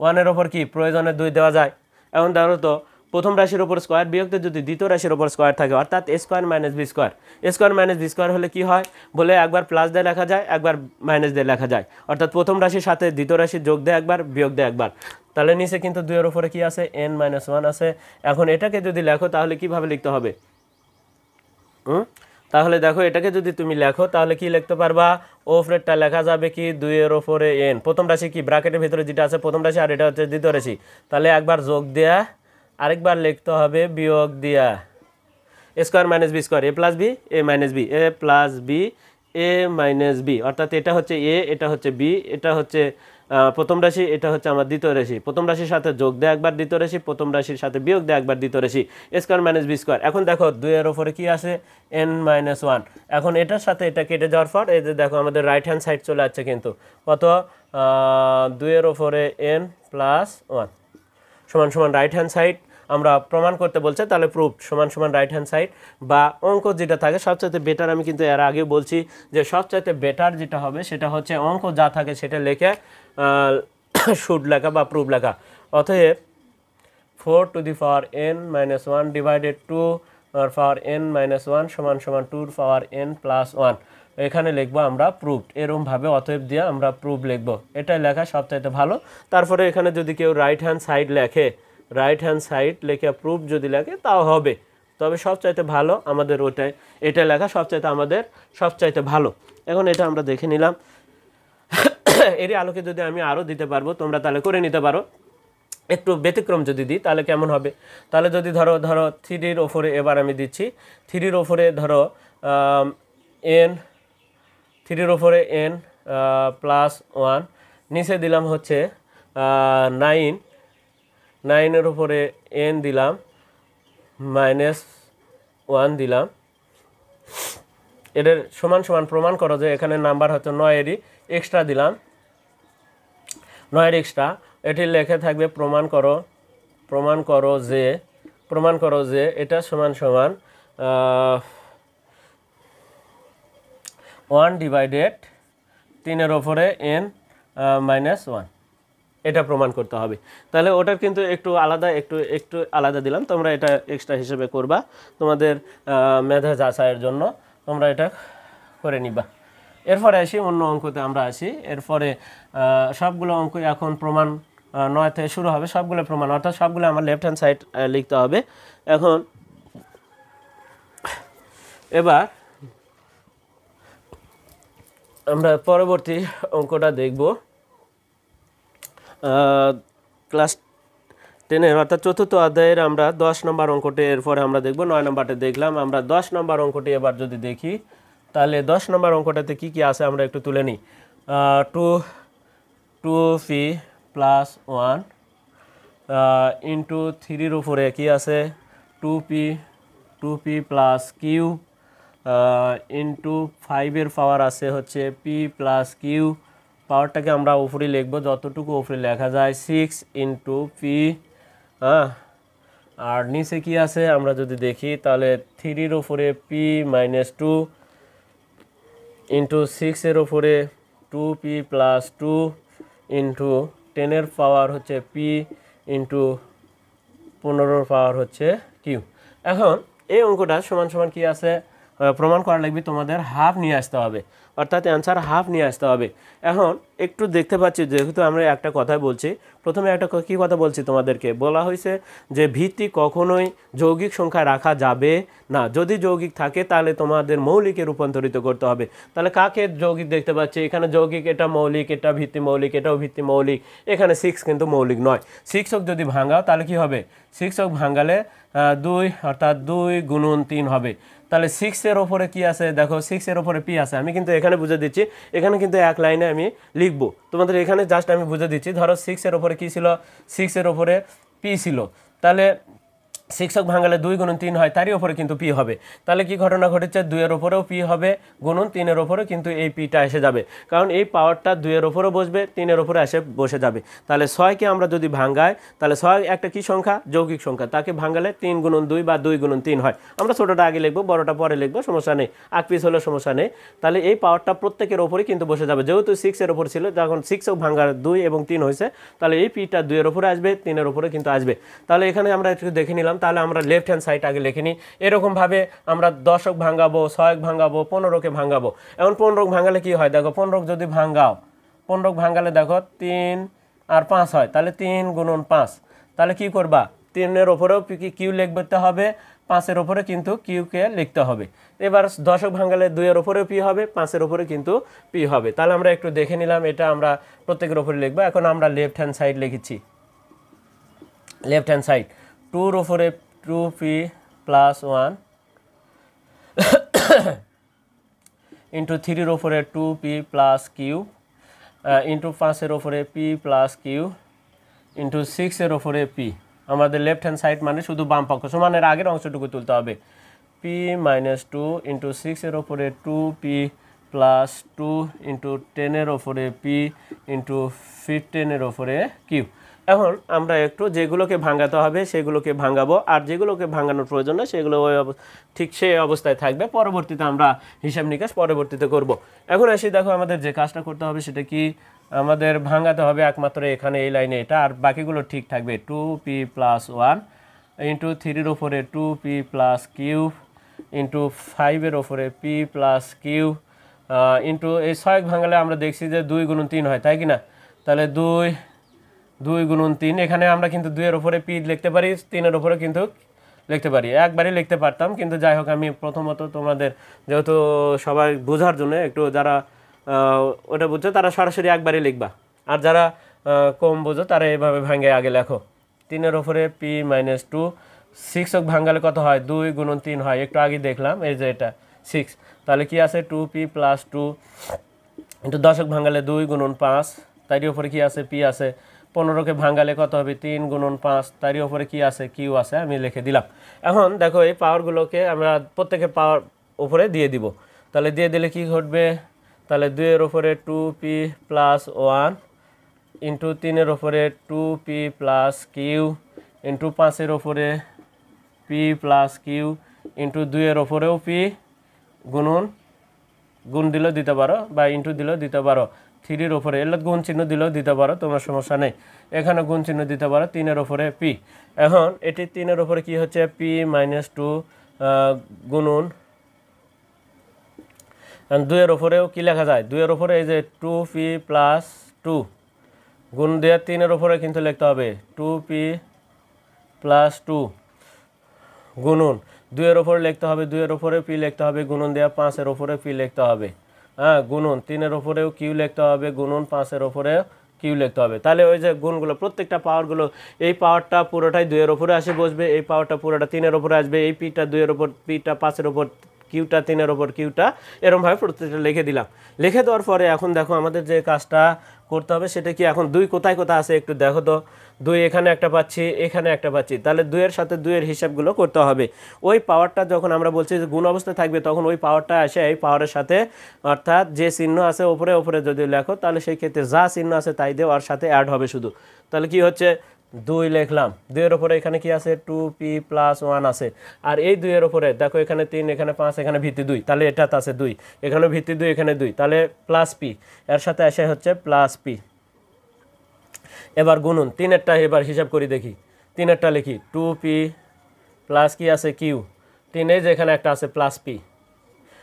1-এর ওপর কি প্রয়োজনে 2 দেওয়া যায়। এখন ধরো তো প্রথম রাশির ওপর স্কোয়ার বিয়োগতে যদি দ্বিতীয় রাশির ওপর স্কোয়ার থাকে, অর্থাৎ a² - b², a² - b² হলে কি হয়, বলে একবার প্লাস দিয়ে লেখা যায়, একবার মাইনাস দিয়ে লেখা যায়, অর্থাৎ প্রথম রাশির সাথে দ্বিতীয় রাশির যোগ দেয় একবার, বিয়োগ দেয় একবার। তাহলে নিচে কিন্তু 2-এর ওপরে কি আছে, n - 1 আছে। এখন এটাকে যদি লেখো তাহলে কিভাবে লিখতে হবে, তাহলে দেখো এটাকে যদি তুমি লেখো তাহলে কি লিখতে পারবা, ওপরেরটা লেখা যাবে কি 2-এর ওপরে n, প্রথম রাশি কি ব্র্যাকেটের ভিতরে যেটা আছে প্রথম রাশি, আর এটা হচ্ছে দ্বিতীয় রাশি, তাহলে একবার যোগ দেয়া, আরেকবার লিখতে হবে বিয়োগ দিয়া, a² - b², a + b a - b, a + b a - b, অর্থাৎ এটা হচ্ছে a, এটা হচ্ছে b, এটা হচ্ছে প্রথম রাশি, এটা হচ্ছে আমার দ্বিতীয় রাশি, প্রথম রাশির সাথে যোগ দেয় একবার দ্বিতীয় রাশি, প্রথম রাশির সাথে বিয়োগ দেয় একবার দ্বিতীয় রাশি, a² - b²। এখন দেখো 2-এর ওপরে কি আছে, n - 1। এখন এটার সাথে এটা কেটে যাওয়ার পর এই যে দেখো আমাদের রাইট হ্যান্ড সাইড চলে আসছে কিন্তু কত, 2-এর ওপরে n + 1 সমান সমান রাইট হ্যান্ড সাইড আমরা প্রমাণ করতে বলছে, তাহলে প্রুফ সমান সমান রাইট হ্যান্ড সাইড বা অঙ্ক যেটা থাকে সবচাইতে বেটার। আমি কিন্তু এর আগে বলছি যে সবচাইতে বেটার যেটা হবে সেটা হচ্ছে অঙ্ক যা থাকে সেটা লিখে শুড লেখা বা প্রুফ লেখা। অতএব 4 to the power n minus 1 divided 2 power n minus 1 সমান সমান 2 power n plus 1, এখানে লিখবো আমরা প্রুফ এরকমভাবে। অতএব দিয়ে আমরা প্রুফ লিখবো, এটাই লেখা সবচাইতে ভালো। তারপরে এখানে যদি কেউ রাইট হ্যান্ড সাইড লেখে, রাইট হ্যান্ড সাইড লেখে প্রুফ যদি লেখে তাও হবে, তবে সবচাইতে ভালো আমাদের ওটাই, এটা লেখা সবচাইতে আমাদের সবচাইতে ভালো। এখন এটা আমরা দেখে নিলাম। এরই আলোকে যদি আমি আরও দিতে পারবো তোমরা তাহলে করে নিতে পারো। একটু ব্যতিক্রম যদি দিই তাহলে কেমন হবে, তাহলে যদি ধরো 3-র ওপরে এবার আমি দিচ্ছি 3-র ওপরে ধরো n, 3-র ওপরে n প্লাস 1, নিচে দিলাম হচ্ছে 9, 9-এর উপরে n দিলাম মাইনাস 1 দিলাম। এদের সমান সমান প্রমাণ করো যে এখানে নাম্বার হচ্ছে 9-এরই এক্সট্রা দিলাম, 9-এর এক্সট্রা, এটি লেখে থাকবে প্রমাণ করো যে এটা সমান সমান 1 ডিভাইডেড 3-এর ওপরে n মাইনাস 1, এটা প্রমাণ করতে হবে। তাহলে ওটার কিন্তু একটু আলাদা দিলাম, তোমরা এটা এক্সট্রা হিসেবে করবা তোমাদের মেধা যাচাইয়ের জন্য, তোমরা এটা করে নিবা। এরপরে আসি অন্য অঙ্কতে আমরা আসি। এরপরে সবগুলো অঙ্ক এখন প্রমাণ 9 থেকে শুরু হবে, সবগুলো প্রমাণ, অর্থাৎ সবগুলো আমার লেফট হ্যান্ড সাইড লিখতে হবে। এখন এবার আমরা পরবর্তী অঙ্কটা দেখব ক্লাস 10-এর অর্থাৎ 4র্থ অধ্যায়ের আমরা 10 নম্বর অঙ্কটি এরপরে আমরা দেখব। 9 নম্বরটা দেখলাম, আমরা 10 নম্বর অঙ্কটি এবার যদি দেখি তাহলে 10 নম্বর অঙ্কটাতে কি কি আছে আমরা একটু তুলে নিই। 2p প্লাস 1 ইন্টু 3-র উপরে কি আছে 2p প্লাস কিউ ইন্টু 5-এর পাওয়ার আছে হচ্ছে p প্লাস কিউ, পাওয়ারটাকে আমরা উপরে লিখবো যতটুকু উপরে লেখা যায় 6 ইন্টু p, আর নিচে কি আছে আমরা যদি দেখি তাহলে 3-র উপরে p মাইনাস 2 ইন্টু 6-এর উপরে 2p প্লাস 2 ইন্টু 10-এর পাওয়ার হচ্ছে p ইন্টু 15-র পাওয়ার হচ্ছে কিউ। এখন এই অঙ্কটা সমান সমান কি আছে প্রমাণ করা লাগবে, তোমাদের হাফ নিয়ে আসতে হবে, অর্থাৎ অ্যান্সার হাফ নিয়ে আসতে হবে। এখন একটু দেখতে পাচ্ছি যেহেতু আমরা একটা কথাই বলছি, প্রথমে একটা কী কথা বলছি তোমাদেরকে, বলা হয়েছে যে ভিত্তি কখনোই যৌগিক সংখ্যা রাখা যাবে না, যদি যৌগিক থাকে তাহলে তোমাদের মৌলিকে রূপান্তরিত করতে হবে। তাহলে কাকে যৌগিক দেখতে পাচ্ছি, এখানে যৌগিক, এটা মৌলিক, এটা ভিত্তি মৌলিক, এটাও ভিত্তি মৌলিক, এখানে 6 কিন্তু মৌলিক নয়। 6 যদি ভাঙাও তাহলে কি হবে, 6 ভাঙালে 2 অর্থাৎ 2 গুণন 3 হবে। তাহলে 6-এর ওপরে কি আছে দেখো, 6-এর ওপরে পি আছে, আমি কিন্তু এখানে বুঝে দিচ্ছি, এখানে কিন্তু এক লাইনে আমি লিখবো তোমাদের, এখানে জাস্ট আমি বুঝে দিচ্ছি। ধরো 6-এর ওপরে কি ছিল, 6-এর ওপরে পি ছিল, তাহলে 6 ভাঙালে 2 গুণন 3 হয়, তারই ওপরে কিন্তু পি হবে। তাহলে কি ঘটনা ঘটেছে, 2-এর ওপরেও পি হবে, গুণন 3-এর ওপরে কিন্তু এই পিটা এসে যাবে, কারণ এই পাওয়ারটা 2-এর ওপরেও বসবে, 3-এর ওপরে এসে বসে যাবে। তাহলে 6কে আমরা যদি ভাঙাই তাহলে 6 একটা কি সংখ্যা, যৌগিক সংখ্যা, তাকে ভাঙালে 3 গুণন 2 বা 2 গুণন 3 হয়। আমরা ছোটোটা আগে লিখবো, বড়টা পরে লিখবো, সমস্যা নেই, আগ পিস হলে সমস্যা নেই। তাহলে এই পাওয়ারটা প্রত্যেকের ওপরে কিন্তু বসে যাবে, যেহেতু 6-এর ওপর ছিল, যখন 6 ভাঙার 2 এবং 3 হয়েছে, তাহলে এই পিটা 2-এর ওপরে আসবে, 3-এর ওপরে কিন্তু আসবে। তাহলে এখানে আমরা একটু দেখে নিলাম, তাহলে আমরা লেফট হ্যান্ড সাইড আগে লিখে নিই। এরকমভাবে আমরা 10 ভাঙাবো, 6 ভাঙাবো, 15-কে ভাঙাবো। এখন 15 ভাঙালে কি হয় দেখো, 15 যদি ভাঙাও, 15 ভাঙালে দেখো 3 আর 5 হয়, তাহলে 3 গুণন 5, তাহলে কি করবা, 3-এর ওপরেও কিউ লিখতে হবে, 5-এর ওপরে কিন্তু কিউকে লিখতে হবে। এবার 10 ভাঙালে 2-এর ওপরেও পি হবে, 5-এর ওপরে কিন্তু পি হবে। তাহলে আমরা একটু দেখে নিলাম, এটা আমরা প্রত্যেকের ওপরে লিখবো। এখন আমরা লেফট হ্যান্ড সাইড লিখেছি, লেফট হ্যান্ড সাইড 2-র ওপরে 2p প্লাস 1 ইন্টু 3-র ওপরে 2p প্লাস কিউ ইন্টু 5-এর ওপরে p প্লাস কিউ ইন্টু 6-এর ওপরে p। আমাদের লেফট হ্যান্ড সাইড মানে শুধু বাম পক্ষ, সমানের আগের অংশটুকু তুলতে হবে, p মাইনাস 2 ইন্টু 6-এর ওপরে 2p প্লাস 2 ইন্টু 10-এর ওপরে p ইন্টু 15-এর ওপরে কিউ। এখন আমরা একটু যেগুলোকে ভাঙাতে হবে সেগুলোকে ভাঙাবো, আর যেগুলোকে ভাঙানোর প্রয়োজন না সেগুলো ঠিক সেই অবস্থায় থাকবে। পরবর্তীতে আমরা হিসাব নিকাশ পরবর্তীতে করব। এখন আসি, দেখো আমাদের যে কাজটা করতে হবে সেটা কি, আমাদের ভাঙাতে হবে একমাত্র এখানে এই লাইনে এটা, আর বাকিগুলো ঠিক থাকবে। 2p+1 ইন্টু 3-এর ওপরে 2p+কিউ ইন্টু 5-এর ওপরে p+কিউ ইন্টু এই 6 ভাঙালে আমরা দেখছি যে 2 × 3 হয়, তাই কি না? তাহলে 2 × 3, এখানে আমরা কিন্তু 2-এর ওপরে পি লিখতে পারি, 3-এর ওপরে কিন্তু লিখতে পারি, একবারই লিখতে পারতাম, কিন্তু যাই হোক আমি প্রথমত তোমাদের যেহেতু সবাই বোঝার জন্য একটু, যারা ওটা বুঝছো তারা সরাসরি একবারই লিখবা, আর যারা কম বোঝো তারা এভাবে ভাঙে আগে লেখো। 3-এর ওপরে p-2, 6 ভাঙালে কত হয়? 2 × 3 হয়, একটু আগে দেখলাম, এই যে এটা 6, তাহলে কি আছে 2p+2 ইন্টু 10 ভাঙালে 2 × 5, তারই ওপরে কি আছে? পি আছে। 15কে ভাঙালে কত হবে? 3 × 5, তারই ওপরে কি আছে? কিউ আছে, আমি লিখে দিলাম। এখন দেখো এই পাওয়ারগুলোকে আমরা প্রত্যেকের পাওয়ার উপরে দিয়ে দিব। তাহলে দিয়ে দিলে কি ঘটবে? তাহলে 2-এর ওপরে 2p+1 ইন্টু 3-এর ওপরে 2p+কিউ ইন্টু 5-এর ওপরে p+কিউ ইন্টু 2-এর ওপরেও পি, গুণ দিলেও দিতে পারো বা ইন্টু দিলেও দিতে পারো। 3-এর ওপরে এর গুণ চিহ্ন দিলেও দিতে পারো, তোমার সমস্যা নেই, এখানে গুণ চিহ্ন দিতে পারো। 3-এর ওপরে পি, এখন এটি 3-এর ওপরে কি হচ্ছে? p-2 গুণন 2-এর ওপরেও কি লেখা যায়? 2-এর ওপরে এই যে 2p+2 গুণ দেওয়া, 3-এর ওপরে কিন্তু লিখতে হবে 2p+2 গুণন 2-এর ওপরে লিখতে হবে, 2-এর ওপরে পি লিখতে হবে, গুণন দেওয়া 5-এর ওপরে পি লিখতে হবে, হ্যাঁ গুণন 3-এর ওপরেও কিউ লিখতে হবে, গুণন 5-এর ওপরে কিউ লিখতে হবে। তাহলে ওই যে গুণগুলো প্রত্যেকটা পাওয়ারগুলো, এই পাওয়ারটা পুরোটাই 2-এর ওপরে আসে বসবে, এই পাওয়ারটা পুরোটা 3-এর ওপরে আসবে, এই পিটা 2-এর ওপর, পিটা 5-এর ওপর, কিউটা 3-এর ওপর, কিউটা, এরকমভাবে প্রত্যেকটা লিখে দিলাম। লিখে দেওয়ার পরে এখন দেখো আমাদের যে কাজটা করতে হবে সেটা কি, এখন 2 কোথায় কোথায় আছে একটু দেখো তো। 2 এখানে একটা পাচ্ছি, এখানে একটা পাচ্ছি, তাহলে 2-এর সাথে 2-এর হিসাবগুলো করতে হবে। ওই পাওয়ারটা যখন আমরা বলছি যে গুণ অবস্থায় থাকবে, তখন ওই পাওয়ারটা আসে এই পাওয়ারের সাথে, অর্থাৎ যে চিহ্ন আছে ওপরে ওপরে যদি লেখো, তাহলে সেই ক্ষেত্রে যা চিহ্ন আছে তাই দিয়ে ওর সাথে অ্যাড হবে শুধু। তাহলে কি হচ্ছে? 2 লিখলাম, 2-এর ওপরে এখানে কি আছে? 2p+1 আছে, আর এই 2-এর ওপরে দেখো এখানে 3, এখানে 5, এখানে ভিত্তি 2, তাহলে এটাতে আছে 2, এখানে ভিত্তি 2, এখানে 2, তাহলে +p, এর সাথে আসে হচ্ছে +p। এবার গুণন 3-এরটা এবার হিসাব করি, দেখি 3-এরটা লিখি 2p প্লাস কি আছে? কিউ, 3-এ যে এখানে একটা আছে +p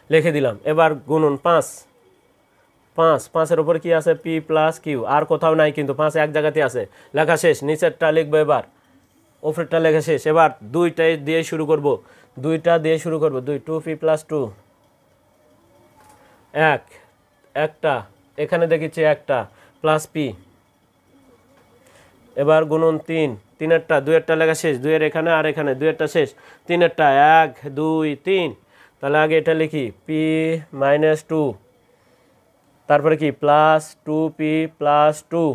লিখে দিলাম। এবার গুণন 5-5-এর ওপর কি আছে? p+কিউ, আর কোথাও নাই কিন্তু, 5 এক জায়গাতে আছে, লেখা শেষ। নিচেরটা লিখবো, এবার ওপরেরটা লেখা শেষ। এবার 2টা দিয়ে শুরু করব, 2টা দিয়ে শুরু করব, 2p+2 একটা, এখানে দেখেছি একটা +p। এবার গুণন 3-এরটা, 2-এরটা লেখা শেষ, 2-এর এখানে আর এখানে, 2-এরটা শেষ, 3-এরটা 1 2 3, তাহলে আগে এটা লিখি p-2, তারপরে কি +2p+2,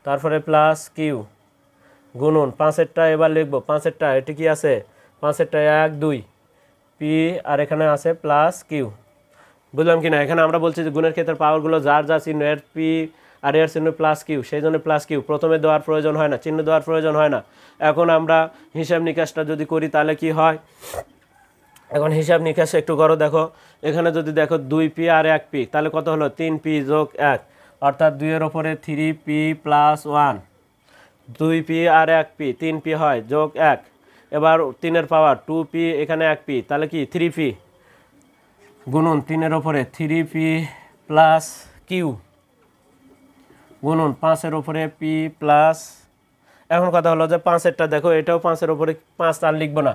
তারপরে +কিউ গুণন 5-এরটা এবার লিখবো, 5-এরটা এটি কি আছে? 5-এরটা 1 2 পি, আর এখানে আছে +কিউ। বুঝলাম কি না? এখানে আমরা বলছি যে গুণের ক্ষেত্রে পাওয়ারগুলো যার যা চিহ্ন, এর পি আর এর চিহ্ন +কিউ, সেই জন্য +কিউ প্রথমে দেওয়ার প্রয়োজন হয় না, চিহ্ন দেওয়ার প্রয়োজন হয় না। এখন আমরা হিসাব নিকাশটা যদি করি তাহলে কি হয়? এখন হিসাব নিকাশ একটু করো, দেখো এখানে যদি দেখো 2p আর 1p, তাহলে কত হলো? 3p যোগ 1, অর্থাৎ 2-এর ওপরে 3p+1, 2p আর 1p, 3p হয়, যোগ 1, এবার 3-এর পাওয়ার 2p, এখানে 1p, তাহলে কি 3p গুণন 3-এর ওপরে 3p+কিউ গুণন 5-এর ওপরে p+। এখন কথা হলো যে 5-এরটা দেখো, এটাও 5-এর ওপরে 5 আর লিখবো না,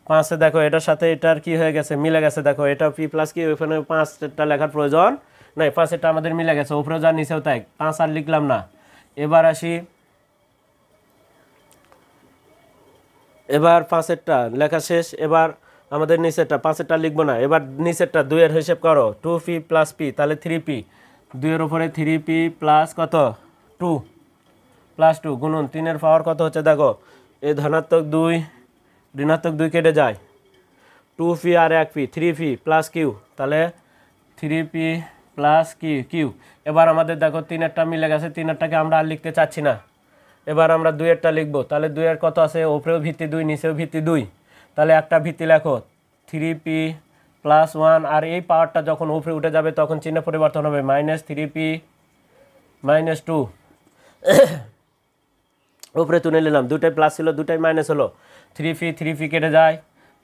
5-এ দেখো এটার সাথে এটার কি হয়ে গেছে? মিলে গেছে। দেখো এটাও p+কিউ, এখানে 5-এরটা লেখার প্রয়োজন নাই, 5-এরটা আমাদের মিলে গেছে, উপরেও যা নিচেও তাই, 5 আর লিখলাম না। এবার আসি, এবার 5-এরটা লেখা শেষ, এবার আমাদের নিচেরটা 5-এরটা লিখবো না, এবার নিচেরটা 2-এর হিসেব করো, 2p+p, তাহলে 3p, 2-এর উপরে 3p প্লাস কত? 2 গুণন 3-এর পাওয়ার কত হচ্ছে? দেখো এই ধনাত্মক 2 ঋণাত্মক 2 কেটে যায়, 2p আর 1p, 3p+কিউ, তাহলে 3p+কিউ। এবার আমাদের দেখো 3-এরটা মিলে গেছে, 3-এরটাকে আমরা আর লিখতে চাচ্ছি না, এবার আমরা 2-এরটা লিখব, তাহলে 2-এর কত আছে, উপরেও ভিত্তি 2 নিচেও ভিত্তি 2, তাহলে একটা ভিত্তি লেখো 3p + 1, আর এই পাওয়ারটা যখন উপরে উঠে যাবে তখন চিহ্ন পরিবর্তন হবে -3p - 2, উপরে তুলে নিলাম, দুটাই প্লাস ছিল দুটাই মাইনাস হলো, 3p কেটে যায়,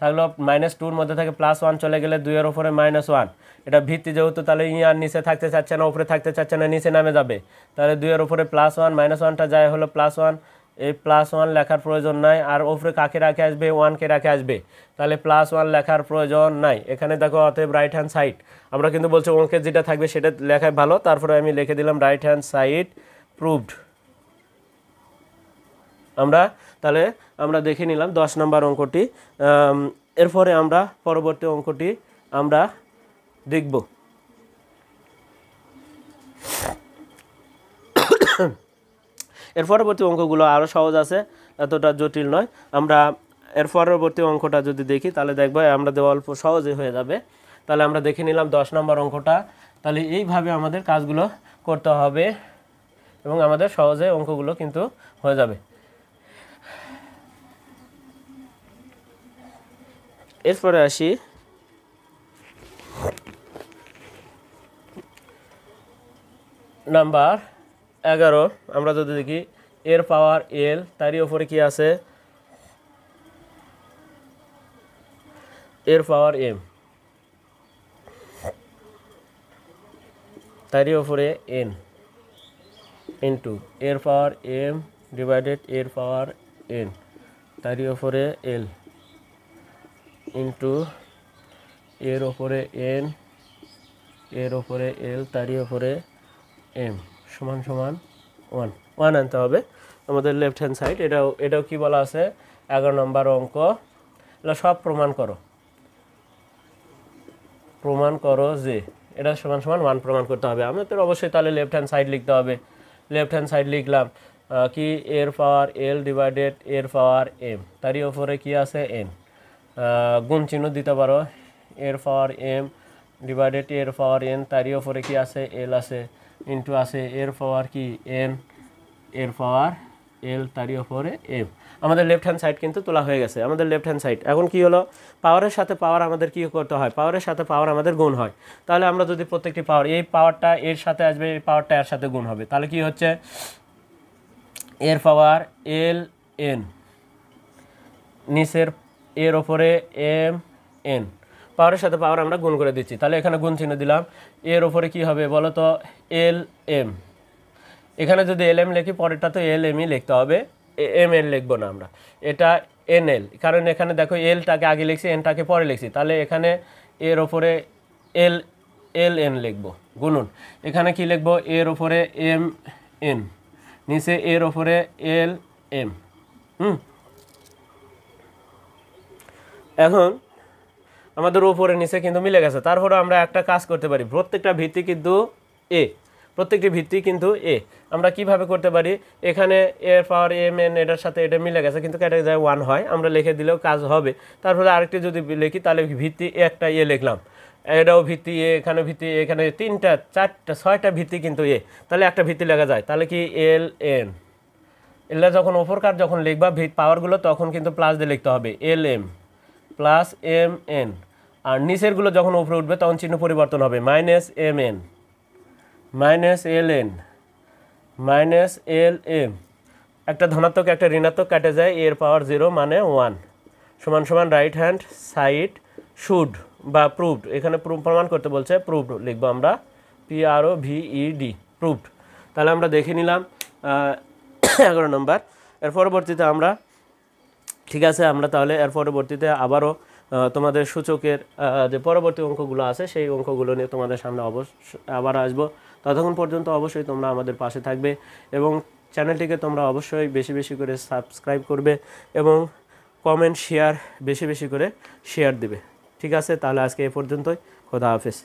থাকলো -2-র মধ্যে থেকে +1 চলে গেলে 2-এর উপরে -1, এটা ভিত্তি যেহেতু তাহলে আর নিচে থাকতে চাচ্ছে না, উপরে থাকতে চাচ্ছে না, নিচে নামে যাবে, তাহলে 2-এর উপরে +1 -1টা যায় হলো +1, এই +1 লেখার প্রয়োজন নাই, আর উপরে কাকে রাখে আসবে, 1কে রাখে আসবে, তাহলে +1 লেখার প্রয়োজন নাই এখানে। দেখো অতএব রাইট হ্যান্ড সাইড, আমরা কিন্তু বলছি অঙ্কের যেটা থাকবে সেটা লেখায় ভালো, তারপরে আমি লিখে দিলাম রাইট হ্যান্ড সাইড প্রুভড। তাহলে আমরা দেখে নিলাম 10 নম্বর অঙ্কটি। এরপরে আমরা পরবর্তী অঙ্কটি আমরা দেখব। এর পরবর্তী অঙ্কগুলো আরও সহজ আছে, এতটা জটিল নয়। আমরা এর পরবর্তী অঙ্কটা যদি দেখি তাহলে দেখবো আমাদের অল্প সহজে হয়ে যাবে। তাহলে আমরা দেখে নিলাম 10 নম্বর অঙ্কটা। তাহলে এইভাবে আমাদের কাজগুলো করতে হবে এবং আমাদের সহজে অঙ্কগুলো কিন্তু হয়ে যাবে। এরপরে আসি নাম্বার 11। আমরা যদি দেখি এর পাওয়ার এল, তারই ওপরে কি আছে, এর পাওয়ার এম, তারই ওপরে এন ইন্টু এর পাওয়ার এম ডিভাইডেড এর পাওয়ার এন, তারই ওপরে এল ইন্টু এর ওপরে এন, এর ওপরে এল, তারই ওপরে এম সমান সমান 1 আনতে হবে আমাদের লেফট হ্যান্ড সাইড। এটাও কি বলা আছে, 11 নম্বর অঙ্ক। এটা সব প্রমাণ করো যে এটা সমান সমান 1 প্রমাণ করতে হবে আমাদের অবশ্যই। তাহলে লেফট হ্যান্ড সাইড লিখতে হবে, লেফট হ্যান্ড সাইড লিখলাম কি এর পাওয়ার এল ডিভাইডেড এর পাওয়ার এম, তারই ওপরে কি আছে এন, গুণ চিহ্ন দিতে পারো, এর পাওয়ার এম ডিভাইডেড এর পাওয়ার এন, তারই ওপরে কি আছে এল আছে, ইন্টু আছে এর পাওয়ার কি এন, এর পাওয়ার এল, তারই ওপরে এম। আমাদের লেফট হ্যান্ড সাইড কিন্তু তোলা হয়ে গেছে। আমাদের লেফট হ্যান্ড সাইড এখন কি হলো, পাওয়ারের সাথে পাওয়ার আমাদের কি করতে হয়, পাওয়ারের সাথে পাওয়ার আমাদের গুণ হয়। তাহলে আমরা যদি প্রত্যেকটি পাওয়ার, এই পাওয়ারটা এর সাথে আসবে, এই পাওয়ারটা এর সাথে গুণ হবে, তাহলে কি হচ্ছে এর পাওয়ার এল এন, নিচের এর ওপরে এম এন, পাওয়ারের সাথে পাওয়ার আমরা গুণ করে দিচ্ছি। তাহলে এখানে গুণ চিহ্ন দিলাম, এর ওপরে কি হবে বলো তো এল এম, এখানে যদি এল এম লিখি পরেরটা তো এল এমই লিখতে হবে, এম এল লিখবো না আমরা, এটা এন এল, কারণ এখানে দেখো এলটাকে আগে লিখছি এনটাকে পরে লিখছি, তাহলে এখানে এর ওপরে এল এল এন লিখবো গুণন, এখানে কি লিখবো এর ওপরে এম এন, নিচে এর ওপরে এল এম। এখন আমাদের উপরে নিচে কিন্তু মিলে গেছে। তারপরে আমরা একটা কাজ করতে পারি, প্রত্যেকটা ভিত্তি কিন্তু এ, প্রত্যেকটি ভিত্তি কিন্তু এ। আমরা কিভাবে করতে পারি, এখানে এর পাওয়ার এম এন এটার সাথে এটা মিলে গেছে কিন্তু কেটে যায় 1 হয়, আমরা লিখে দিলেও কাজ হবে। তারপরে আরেকটি যদি লিখি তাহলে ভিত্তি একটা এ লিখলাম, এটাও ভিত্তি এ, এখানে ভিত্তি, এখানে 3টা 4টা 6টা ভিত্তি কিন্তু এ, তাহলে একটা ভিত্তি লেখা যায়, তাহলে কি এল এন। এগুলো যখন ওপরকার যখন লিখবা পাওয়ারগুলো তখন কিন্তু প্লাস দিয়ে লিখতে হবে, L M plus M N, আর নিচেরগুলো যখন উপরে উঠবে তখন চিহ্ন পরিবর্তন হবে, minus M N minus L N minus L M, একটা ধনাত্মক একটা ঋণাত্মক কাটে যায়, এর পাওয়ার 0 মানে 1 সমান সমান রাইট হ্যান্ড সাইড শুড বা প্রুভড, এখানে প্রমাণ করতে বলছে প্রুভড লিখবো আমরা, PROVED প্রুভড। তাহলে আমরা দেখে নিলাম 11 নম্বর। এর পরবর্তীতে আমরা ঠিক আছে, আমরা তাহলে এর পরবর্তীতে আবারও তোমাদের সূচকের যে পরবর্তী অঙ্কগুলো আছে সেই অঙ্কগুলো নিয়ে তোমাদের সামনে আবার আসবো। ততক্ষণ পর্যন্ত অবশ্যই তোমরা আমাদের পাশে থাকবে এবং চ্যানেলটিকে তোমরা অবশ্যই বেশি বেশি করে সাবস্ক্রাইব করবে এবং কমেন্ট শেয়ার বেশি বেশি করে শেয়ার দিবে। ঠিক আছে, তাহলে আজকে এ পর্যন্তই, খোদা হাফেজ।